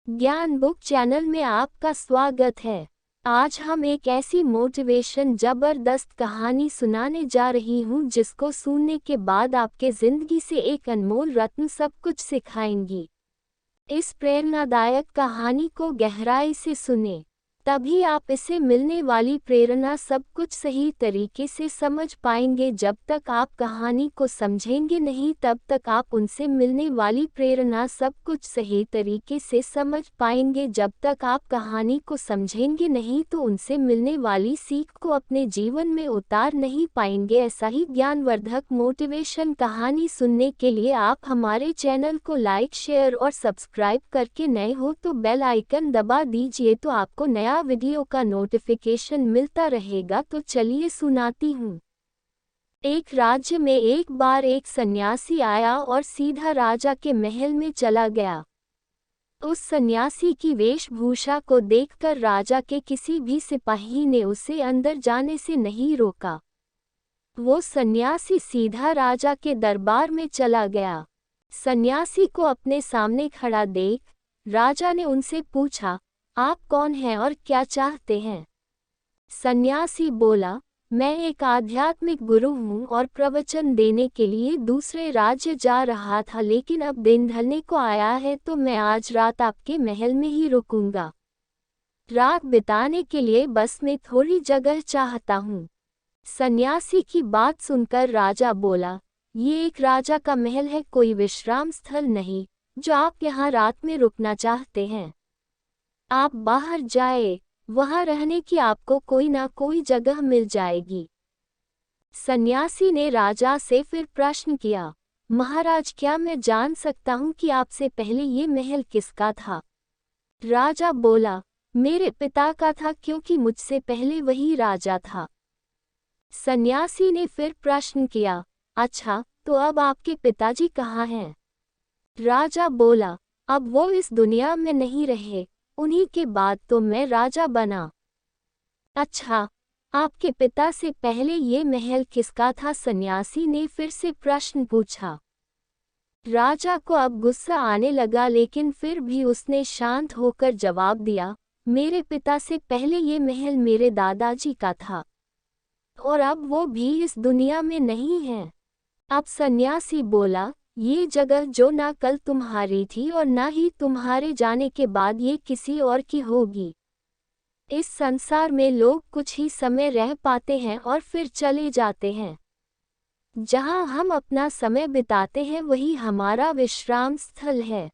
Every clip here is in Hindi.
ज्ञान बुक चैनल में आपका स्वागत है। आज हम एक ऐसी मोटिवेशन जबरदस्त कहानी सुनाने जा रही हूँ जिसको सुनने के बाद आपके जिंदगी से एक अनमोल रत्न सब कुछ सिखाएंगी। इस प्रेरणादायक कहानी को गहराई से सुने, तभी आप इसे मिलने वाली प्रेरणा सब कुछ सही तरीके से समझ पाएंगे। जब तक आप कहानी को समझेंगे नहीं तब तक आप उनसे मिलने वाली प्रेरणा सब कुछ सही तरीके से समझ पाएंगे। जब तक आप कहानी को समझेंगे नहीं तो उनसे मिलने वाली सीख को अपने जीवन में उतार नहीं पाएंगे। ऐसा ही ज्ञानवर्धक मोटिवेशन कहानी सुनने के लिए आप हमारे चैनल को लाइक, शेयर और सब्सक्राइब करके नए हो तो बेल आइकन दबा दीजिए, तो आपको नया वीडियो का नोटिफिकेशन मिलता रहेगा। तो चलिए सुनाती हूँ। एक राज्य में एक बार एक सन्यासी आया और सीधा राजा के महल में चला गया। उस सन्यासी की वेशभूषा को देखकर राजा के किसी भी सिपाही ने उसे अंदर जाने से नहीं रोका। वो सन्यासी सीधा राजा के दरबार में चला गया। सन्यासी को अपने सामने खड़ा देख राजा ने उनसे पूछा, आप कौन हैं और क्या चाहते हैं? सन्यासी बोला, मैं एक आध्यात्मिक गुरु हूँ और प्रवचन देने के लिए दूसरे राज्य जा रहा था, लेकिन अब दिन ढलने को आया है तो मैं आज रात आपके महल में ही रुकूंगा। रात बिताने के लिए बस में थोड़ी जगह चाहता हूँ। सन्यासी की बात सुनकर राजा बोला, ये एक राजा का महल है, कोई विश्राम स्थल नहीं जो आप यहाँ रात में रुकना चाहते हैं। आप बाहर जाए, वहां रहने की आपको कोई ना कोई जगह मिल जाएगी। सन्यासी ने राजा से फिर प्रश्न किया, महाराज क्या मैं जान सकता हूँ कि आपसे पहले ये महल किसका था? राजा बोला, मेरे पिता का था, क्योंकि मुझसे पहले वही राजा था। सन्यासी ने फिर प्रश्न किया, अच्छा तो अब आपके पिताजी कहाँ हैं? राजा बोला, अब वो इस दुनिया में नहीं रहे, उन्हीं के बाद तो मैं राजा बना। अच्छा, आपके पिता से पहले ये महल किसका था? सन्यासी ने फिर से प्रश्न पूछा। राजा को अब गुस्सा आने लगा, लेकिन फिर भी उसने शांत होकर जवाब दिया, मेरे पिता से पहले ये महल मेरे दादाजी का था और अब वो भी इस दुनिया में नहीं है। अब सन्यासी बोला, ये जगह जो ना कल तुम्हारी थी और ना ही तुम्हारे जाने के बाद ये किसी और की होगी। इस संसार में लोग कुछ ही समय रह पाते हैं और फिर चले जाते हैं। जहाँ हम अपना समय बिताते हैं वही हमारा विश्राम स्थल है।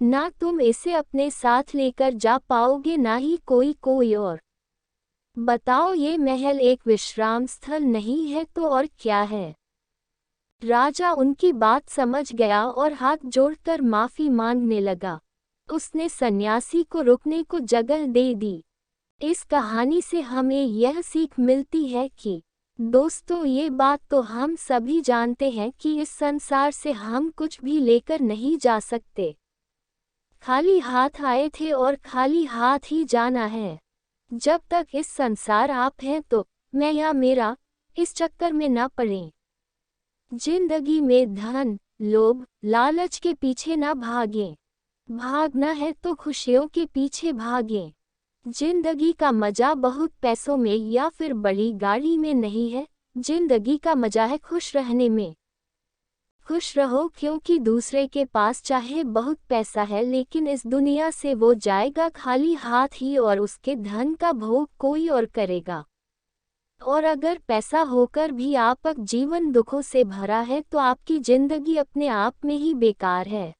ना तुम इसे अपने साथ लेकर जा पाओगे ना ही कोई और। बताओ, ये महल एक विश्राम स्थल नहीं है तो और क्या है? राजा उनकी बात समझ गया और हाथ जोड़कर माफी मांगने लगा। उसने सन्यासी को रुकने को जगह दे दी। इस कहानी से हमें यह सीख मिलती है कि दोस्तों, ये बात तो हम सभी जानते हैं कि इस संसार से हम कुछ भी लेकर नहीं जा सकते। खाली हाथ आए थे और खाली हाथ ही जाना है। जब तक इस संसार आप हैं तो मैं या मेरा, इस चक्कर में न पड़ें। जिंदगी में धन, लोभ, लालच के पीछे ना भागें। भागना है तो खुशियों के पीछे भागें। जिंदगी का मजा बहुत पैसों में या फिर बड़ी गाड़ी में नहीं है, जिंदगी का मजा है खुश रहने में। खुश रहो, क्योंकि दूसरे के पास चाहे बहुत पैसा है लेकिन इस दुनिया से वो जाएगा खाली हाथ ही और उसके धन का भोग कोई और करेगा। और अगर पैसा होकर भी आपका जीवन दुखों से भरा है तो आपकी जिंदगी अपने आप में ही बेकार है।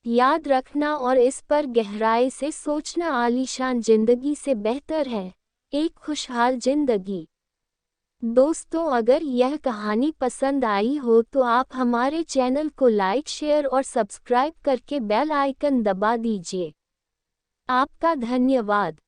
याद रखना और इस पर गहराई से सोचना, आलीशान जिंदगी से बेहतर है एक खुशहाल जिंदगी। दोस्तों, अगर यह कहानी पसंद आई हो तो आप हमारे चैनल को लाइक, शेयर और सब्सक्राइब करके बेल आइकन दबा दीजिए। आपका धन्यवाद।